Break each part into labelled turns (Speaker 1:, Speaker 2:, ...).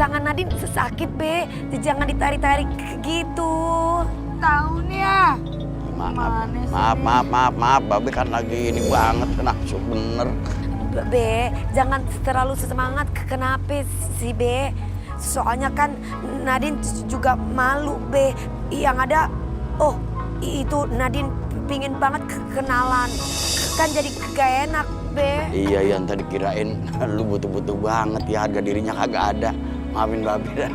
Speaker 1: tangan Nadine sakit, Be. Jangan ditarik-tarik gitu.
Speaker 2: Tahu nih ya.
Speaker 3: Maaf, Babe kan lagi ini banget, kena nafsu bener.
Speaker 1: Be, jangan terlalu semangat. Kenapa sih, Be? Soalnya kan Nadine juga malu, Be. Yang ada, oh itu Nadine pingin banget kenalan. Kan jadi gak enak, Be.
Speaker 3: Iya, yang tadi kirain lu butuh-butuh banget ya, harga dirinya kagak ada. Maafin Babe dah.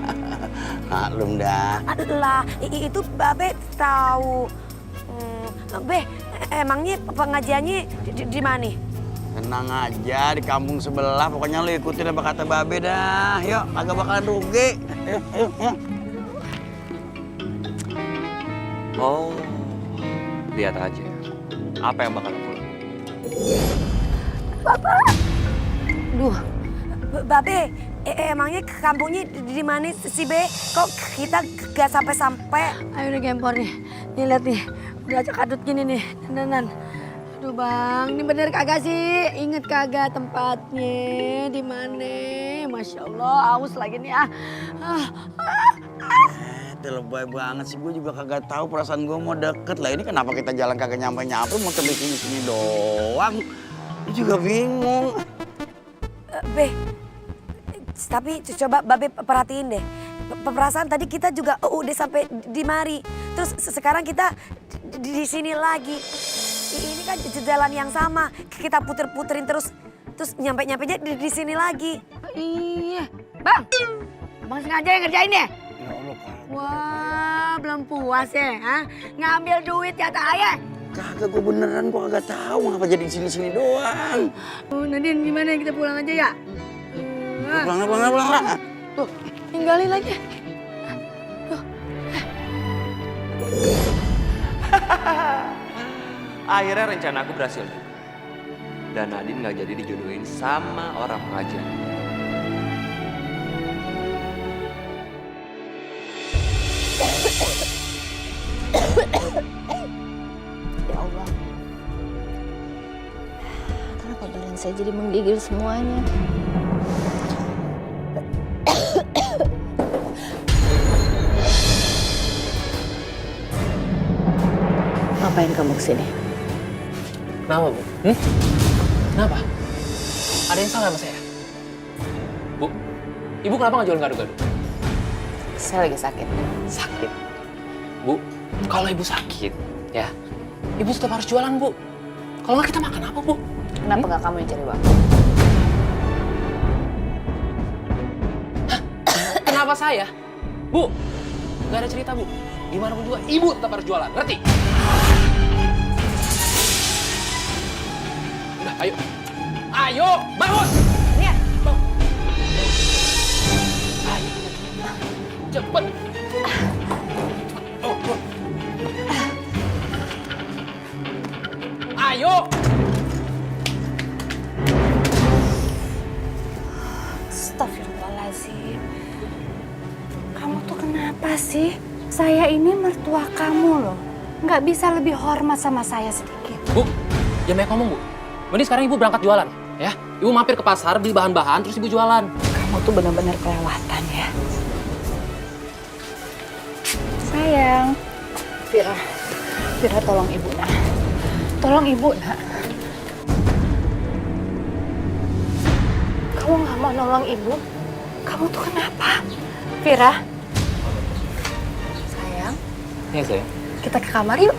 Speaker 3: Maklum dah.
Speaker 1: Lah, itu Babe tahu. Be, emangnya pengajiannya di mana?
Speaker 3: Tenang aja, di kampung sebelah. Pokoknya lu ikutin apa kata Babe dah. Yuk, agak bakalan rugi. Yuk.
Speaker 4: Oh, lihat aja. Apa yang bakal aku lakukan?
Speaker 1: Duh, Babe, emangnya kampungnya di mana sih, Be? Kok kita gak sampai-sampai?
Speaker 2: Ayo nih Gempor nih. Nih lihat nih. Udah acak adut gini nih. Dandan. Aduh Bang, ini bener kagak sih? Ingat kagak tempatnya di mana? Masya Allah, aus lagi nih
Speaker 3: Itu lebay banget sih, gue juga kagak tahu perasaan gue mau deket lah. Ini kenapa kita jalan kagak nyampe-nyampe, mau di sini doang. Gue juga bingung.
Speaker 1: Be, tapi coba Babe perhatiin deh. Perasaan tadi kita juga udah sampai di mari. Terus sekarang kita di sini lagi. Ini kan jalan yang sama. Kita puter-puterin terus nyampe-nyampenya di sini lagi.
Speaker 2: Iya. Bang, Bang sengaja yang ngerjain ya?
Speaker 3: Ya Allah,
Speaker 2: Wah, belum puas ya? Ha? Ngambil duit ya tak ayah?
Speaker 3: kagak, gue beneran gue kagak tahu ngapa jadi di sini doang.
Speaker 2: Nadine gimana kita pulang aja ya?
Speaker 3: Pulang.
Speaker 2: Tuh, tinggalin lagi.
Speaker 4: Akhirnya rencana aku berhasil. Dan Nadine gak jadi dijodohin sama orang pengajian.
Speaker 5: Ya Allah, kenapa badan saya jadi menggigil semuanya? Ngapain kamu kesini?
Speaker 6: Kenapa, Bu? Kenapa? Ada yang salah sama saya? Bu, Ibu kenapa nggak jualan gado-gado?
Speaker 5: Saya lagi sakit.
Speaker 6: Sakit. Bu, kalau Ibu sakit, ya, Ibu tetap harus jualan, Bu. Kalau nggak kita makan apa, Bu?
Speaker 5: Kenapa nggak kamu yang cari uang?
Speaker 6: Hah? Kenapa saya? Bu, nggak ada cerita, Bu. Gimana pun juga, Ibu tetap harus jualan, ngerti? Udah, ayo. Ayo, bangun!
Speaker 5: Nih,
Speaker 6: Bangun. Ayo. Cepet. Oh. Ayo.
Speaker 5: Astagfirullahaladzim. Kamu tuh kenapa sih? Saya ini mertua kamu loh. Nggak bisa lebih hormat sama saya sedikit.
Speaker 6: Bu, jangan banyak ngomong, Bu. Mending sekarang Ibu berangkat jualan, ya. Ibu mampir ke pasar, beli bahan-bahan, terus Ibu jualan.
Speaker 5: Kamu tuh benar-benar kelewatan ya. Sayang. Vira tolong Ibu, nak. Tolong Ibu, nak. Kamu nggak mau nolong Ibu? Kamu tuh kenapa? Vira. Sayang.
Speaker 6: Iya, sayang.
Speaker 5: Kita ke kamar yuk.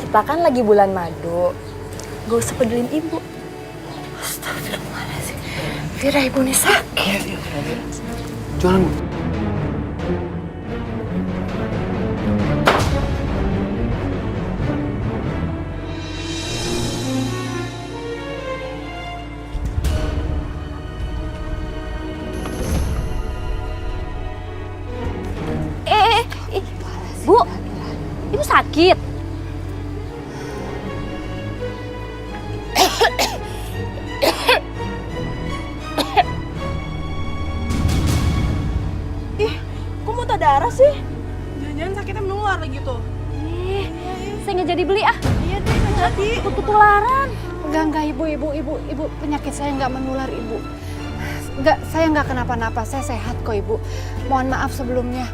Speaker 5: Kita kan lagi bulan madu. Gak usah pedulin Ibu. Astagfirullahaladzim. Vira, Ibu nih sakit.
Speaker 6: Jualan, Bu.
Speaker 5: Bu, Ibu sakit.
Speaker 2: Kok muntah darah sih? Jangan-jangan sakitnya menular lagi tuh.
Speaker 5: Saya nggak jadi beli ah.
Speaker 2: Iya deh, nggak jadi.
Speaker 5: Ketularan. Enggak, Ibu penyakit saya nggak menular, Ibu. Enggak, saya nggak kenapa-napa. Saya sehat kok, Ibu. Mohon maaf sebelumnya.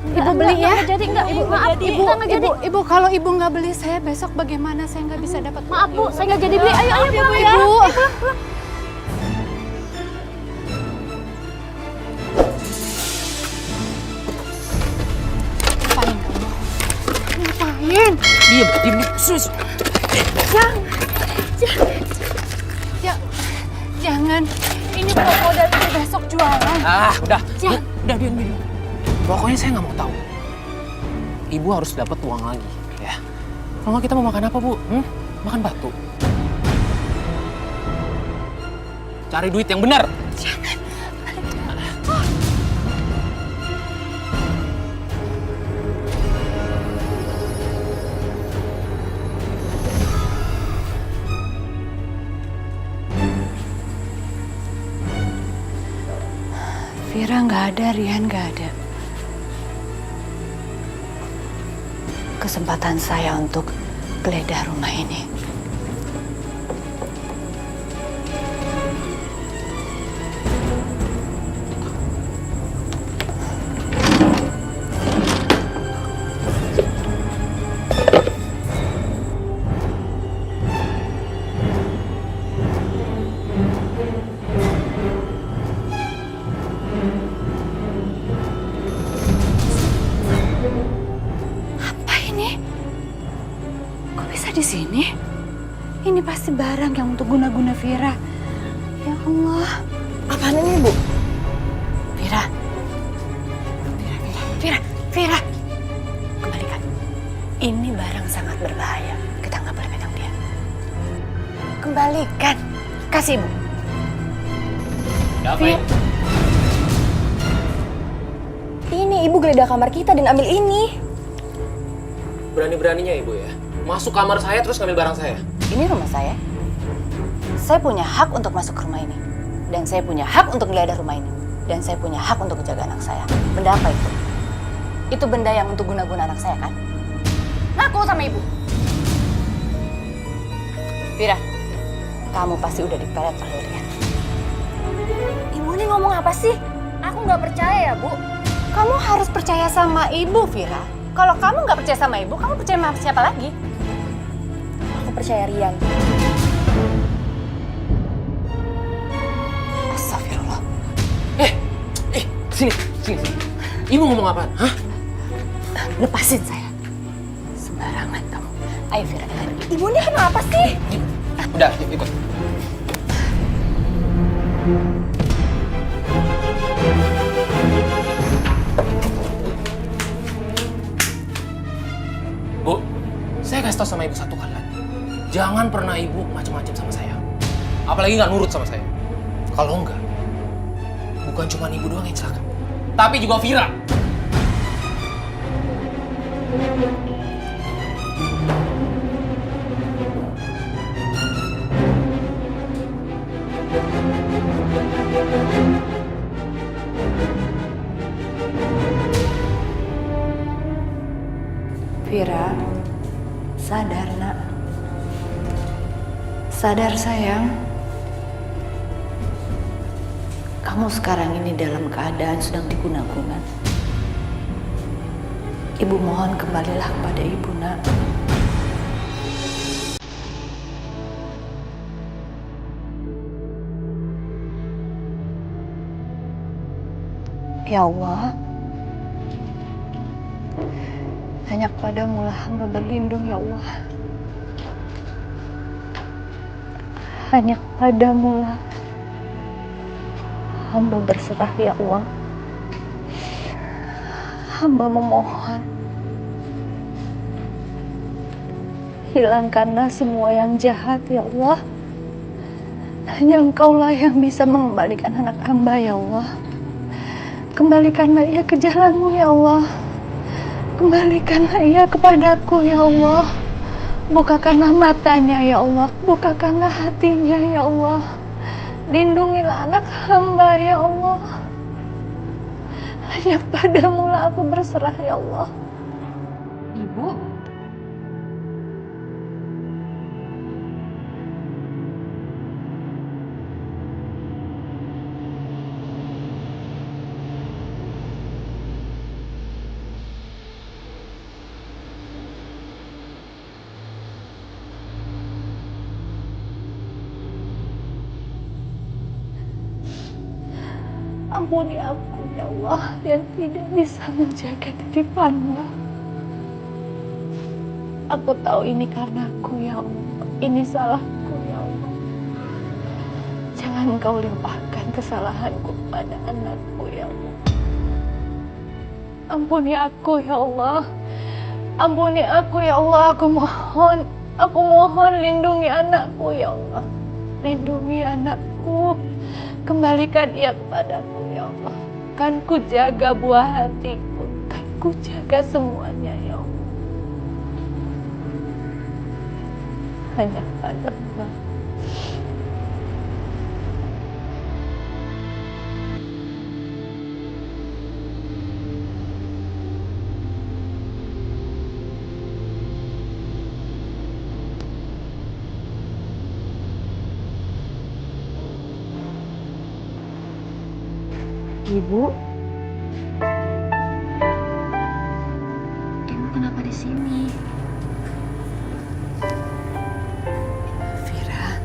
Speaker 5: Ibu beli ya?
Speaker 7: Jadi enggak,
Speaker 5: Ibu,
Speaker 7: maaf,
Speaker 5: ibu, kalau ibu nggak beli, saya besok bagaimana? Saya nggak bisa dapat.
Speaker 7: Maaf Bu, saya nggak jadi beli. Ayo pulang ya.
Speaker 5: Ibu. Ngapain kamu? Ngapain?
Speaker 6: Diam. Sus.
Speaker 5: Jangan. Ini modal ibu besok jualan.
Speaker 6: Udah. Udah, diam. Pokoknya saya nggak mau tahu. Ibu harus dapat uang lagi, ya. Kalau nggak kita mau makan apa, Bu? Makan batu. Cari duit yang benar.
Speaker 5: Jangan. Vira nggak ada, Rian nggak ada. Kesempatan saya untuk geledah rumah ini. Di sini, ini pasti barang yang untuk guna-guna Vira. Ya Allah, apaan ini Bu? Vira, kembalikan. Ini barang sangat berbahaya. Kita nggak boleh pegang dia. Kembalikan, kasih Ibu.
Speaker 6: Apa ini?
Speaker 7: Ini Ibu geledah kamar kita dan ambil ini.
Speaker 6: Berani-beraninya Ibu ya. Masuk kamar saya terus ngambil barang saya.
Speaker 8: Ini rumah saya. Saya punya hak untuk masuk ke rumah ini. Dan saya punya hak untuk geledah rumah ini. Dan saya punya hak untuk menjaga anak saya. Benda apa itu? Itu benda yang untuk guna-guna anak saya, kan? Ngaku sama ibu. Vira, kamu pasti udah dipelet oleh Rian.
Speaker 7: Ibu ini ngomong apa sih? Aku nggak percaya ya Bu.
Speaker 8: Kamu harus percaya sama ibu, Vira. Kalau kamu nggak percaya sama ibu, kamu percaya sama siapa lagi?
Speaker 7: Aku percaya Rian.
Speaker 8: Astagfirullah.
Speaker 6: Sini. Ibu ngomong apaan? Hah?
Speaker 8: Lepasin saya. Sembarangan kamu. Ayo Vira, kita pergi.
Speaker 7: Ibu ini kenapa sih?
Speaker 6: Udah, yuk ikut. Bu, saya kasih tau sama ibu satu kali lagi. Jangan pernah ibu macam-macam sama saya. Apalagi nggak nurut sama saya. Kalau enggak, bukan cuma ibu doang yang celaka, tapi juga Vira.
Speaker 5: Vira, sadar nak. Sadar sayang. Kamu sekarang ini dalam keadaan sedang diguna-guna. Ibu mohon kembalilah kepada ibu nak. Ya Allah, hanya kepadamu lah hamba berlindung ya Allah. Hanya kepadamu lah hamba berserah ya Allah. Hamba memohon, hilangkanlah semua yang jahat ya Allah. Hanya Engkaulah yang bisa mengembalikan anak hamba ya Allah. Kembalikanlah ia ke jalanmu ya Allah. Kembalikanlah ia kepadaku ya Allah. Bukakanlah matanya ya Allah. Bukakanlah hatinya ya Allah. Lindungilah anak hamba ya Allah. Hanya padamu lah aku berserah ya Allah.
Speaker 8: Ibu?
Speaker 5: Ampuni aku ya Allah yang tidak bisa menjaga titipanmu. Aku tahu ini karena aku ya Allah. Ini salahku ya Allah. Jangan Engkau limpahkan kesalahanku kepada anakku ya Allah. Ampuni aku ya Allah. Ampuni aku ya Allah. Aku mohon lindungi anakku ya Allah. Lindungi anakku. Kembalikan ia kepadaku ya Allah. Kan ku jaga buah hatiku. Kan ku jaga semuanya ya Allah. Hanya padamu. Ibu, Ibu kenapa di sini?
Speaker 8: Vira.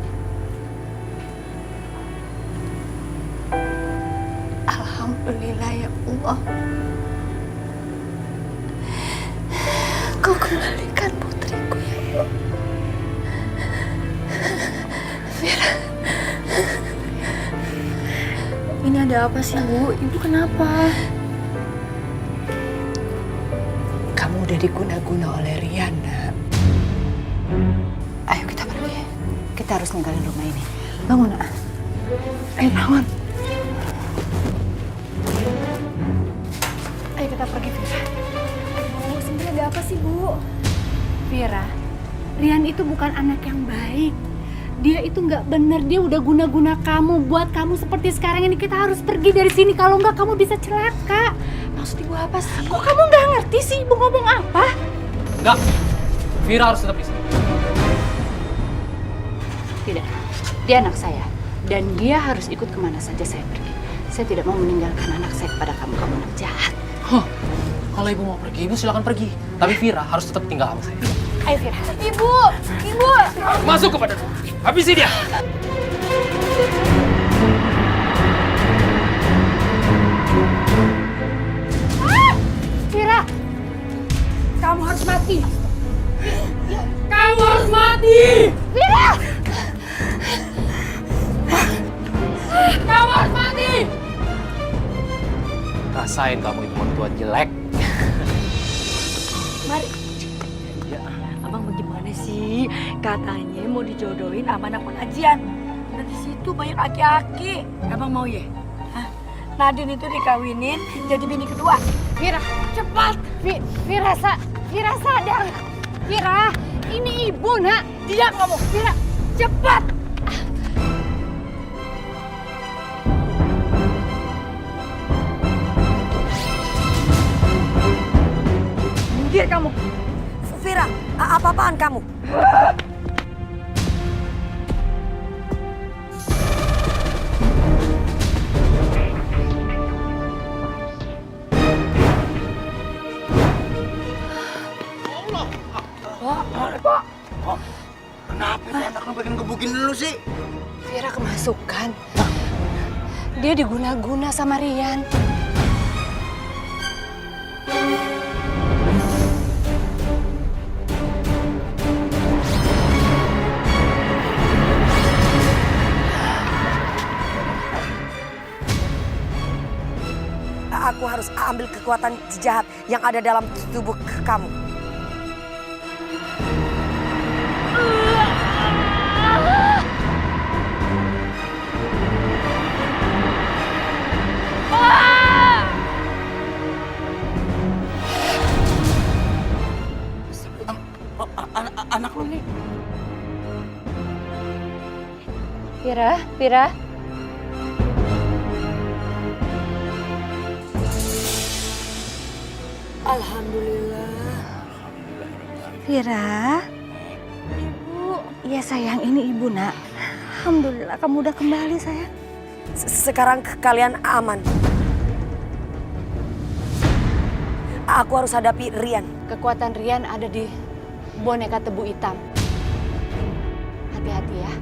Speaker 8: Alhamdulillah ya Allah. Kau kembalikan putriku ya Allah. Vira.
Speaker 7: Ini ada apa sih, Bu? Ibu kenapa?
Speaker 8: Kamu udah diguna-guna oleh Rian, Nak. Ayo kita pergi. Kita harus ninggalin rumah ini. Bangun, Nak. Ayo bangun. Ayo kita pergi, Vira.
Speaker 7: Bu, sebenarnya ada apa sih, Bu? Vira, Rian itu bukan anak yang baik. Dia itu nggak bener, dia udah guna-guna kamu, buat kamu seperti sekarang ini. Kita harus pergi dari sini, kalau nggak kamu bisa celaka. Maksud ibu apa sih? Kok kamu nggak ngerti sih ibu ngomong apa?
Speaker 6: Enggak. Vira harus tetap di sini.
Speaker 8: Tidak. Dia anak saya. Dan dia harus ikut kemana saja saya pergi. Saya tidak mau meninggalkan anak saya kepada kamu. Kamu anak jahat.
Speaker 6: Kalau ibu mau pergi, ibu silakan pergi. Tapi Vira harus tetap tinggal sama saya.
Speaker 8: Ayo, Vira.
Speaker 7: Ibu! Ibu!
Speaker 6: Masuk kepada rumah. Habisi dia.
Speaker 7: Vira! Kamu harus mati! Kamu harus mati! Vira! Kamu harus mati!
Speaker 6: Rasain kamu itu mertua jelek.
Speaker 2: Mari. Abang bagaimana sih? Katanya mau dijodohin sama anak pengajian. Dan di situ banyak aki-aki. Abang mau ya? Hah? Nadine itu dikawinin jadi bini kedua.
Speaker 7: Vira, cepat! Vira sadar! Vira, ini ibu, Nak!
Speaker 2: Diam kamu.
Speaker 7: Vira, cepat!
Speaker 2: Minggir kamu.
Speaker 1: Vira, apa-apaan kamu?
Speaker 3: Kenapa itu anak lu pengen gebukin lu sih?
Speaker 8: Vira kemasukan. Dia diguna-guna sama Rian.
Speaker 1: Aku harus ambil kekuatan jahat yang ada dalam tubuh kamu.
Speaker 3: Anak lu nih.
Speaker 8: Vira.
Speaker 2: Alhamdulillah.
Speaker 8: Vira. Ibu. Iya sayang, ini ibu, Nak. Alhamdulillah kamu udah kembali, sayang.
Speaker 1: Sekarang kalian aman. Aku harus hadapi Rian.
Speaker 8: Kekuatan Rian ada di boneka tebu hitam. Hati-hati ya.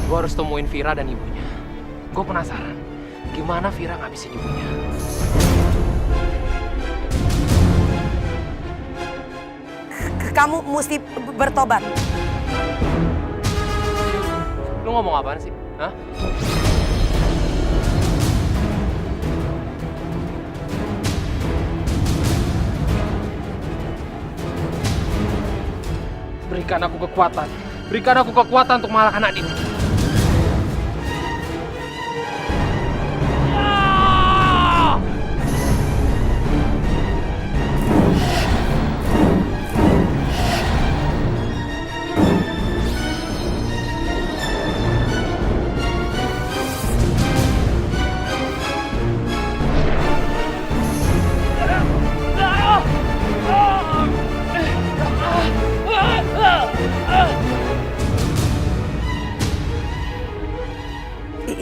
Speaker 6: Gue harus temuin Vira dan ibunya. Gue penasaran, gimana Vira ngabisin ibunya?
Speaker 1: Kamu mesti bertobat.
Speaker 6: Lu ngomong apaan sih? Hah? Berikan aku kekuatan. Berikan aku kekuatan untuk mengalahkan Nadine.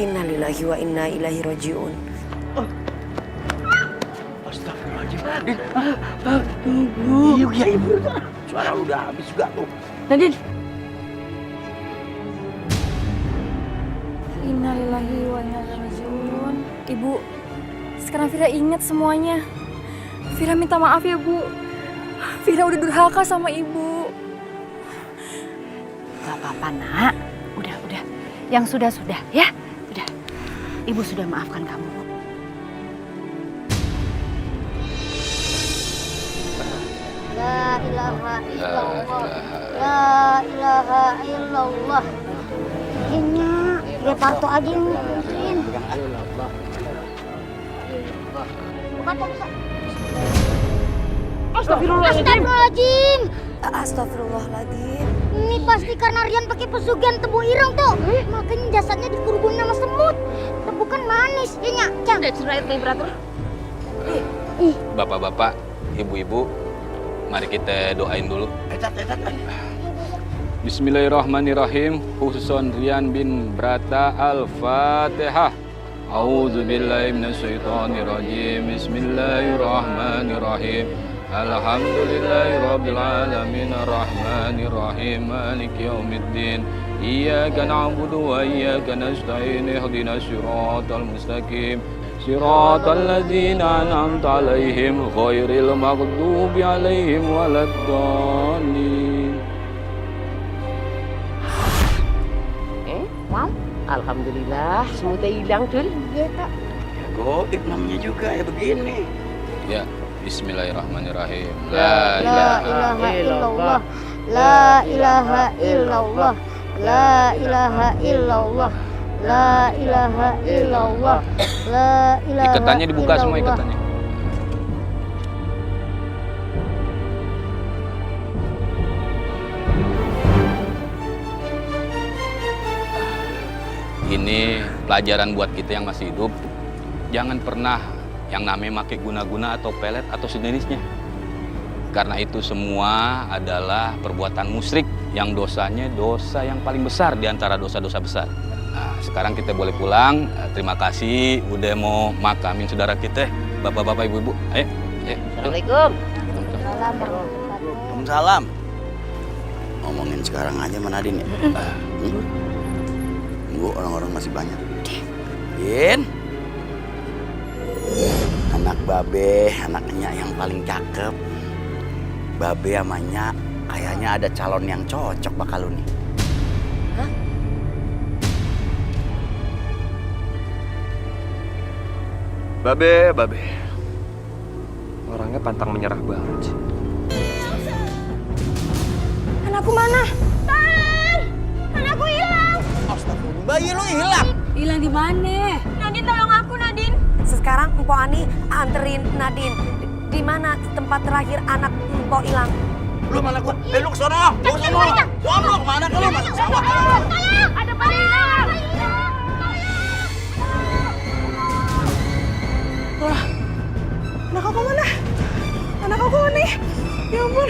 Speaker 1: Innalillahi wa inna ilaihi rajiun.
Speaker 3: Astagfirullahaladzim. Iya, ibu. Suara lu udah habis juga tuh.
Speaker 2: Nadine.
Speaker 9: Innalillahi wa inna ilaihi rajiun. Ibu, sekarang Vira ingat semuanya. Vira minta maaf ya, Bu. Vira udah durhaka sama Ibu.
Speaker 8: Gak apa-apa, Nak. Udah. Yang sudah-sudah, ya. Udah. Ibu sudah maafkan kamu.
Speaker 10: La ilaha illallah. La ilaha illallah. Kayaknya dia tato aja yang ngurusin. Bukan bisa. Astagfirullahaladzim.
Speaker 1: Astagfirullahaladzim.
Speaker 10: Ini pasti karena Rian pakai pesugihan tebu ireng tuh. Makanya jasadnya dikurubun sama semut. Tebu kan manis, ya nyak? Cang.
Speaker 11: Bapak-bapak, ibu-ibu, mari kita doain dulu. Bismillahirrahmanirrahim. Khususon Rian bin Brata Al-Fatihah. A'udzu billahi minasyaitonir rajim. Bismillahirrahmanirrahim. Alhamdulillahirabbil alamin arrahmanir rahim maliki yaumiddin. Iyyaka na'budu wa iyyaka nasta'in. Ihdinas siratal mustaqim. Siratal ladzina an'amta 'alaihim ghairil maghdubi 'alaihim waladdallin.
Speaker 12: Wow, alhamdulillah semutnya hilang, Cul.
Speaker 10: Iya, Kak.
Speaker 3: Ya goib namanya juga ya begini.
Speaker 11: Ya, bismillahirrahmanirrahim.
Speaker 10: La ilaha illallah. La ilaha illallah. La ilaha illallah. La ilaha illallah. La ilaha
Speaker 11: Ikatannya dibuka semua
Speaker 10: illallah.
Speaker 11: ikatannya. Ini pelajaran buat kita yang masih hidup. Jangan pernah yang namanya pakai guna-guna atau pelet atau sejenisnya. Karena itu semua adalah perbuatan musyrik yang dosanya dosa yang paling besar di antara dosa-dosa besar. Nah, sekarang kita boleh pulang. Terima kasih udah mau makamin saudara kita, bapak-bapak, ibu-ibu. Ayo.
Speaker 12: Assalamualaikum.
Speaker 3: Waalaikumsalam. Ngomongin sekarang aja sama Nadine ya. Tunggu orang-orang masih banyak. Din. Anak Babe, anaknya yang paling cakep. Babe sama Nyak, kayaknya ada calon yang cocok bakal lu nih.
Speaker 1: Hah?
Speaker 4: Babe. Orangnya pantang menyerah banget sih.
Speaker 10: Anakku mana? Bang! Anakku hilang.
Speaker 3: Astagfirullah, bayi lu hilang.
Speaker 2: Hilang di mana?
Speaker 10: Nadine tolong aku, Nadine.
Speaker 1: Sekarang Mpo Ani anterin Nadine. Di mana tempat terakhir anak Mpo hilang?
Speaker 3: Lu mana gua? Lu ke sono. Lu ke sono. Sono kemana lu? Masuk sawah.
Speaker 10: Tolong! Ada bayi hilang.
Speaker 2: Wah, anak aku mana? Anak aku nih. Ya ampun.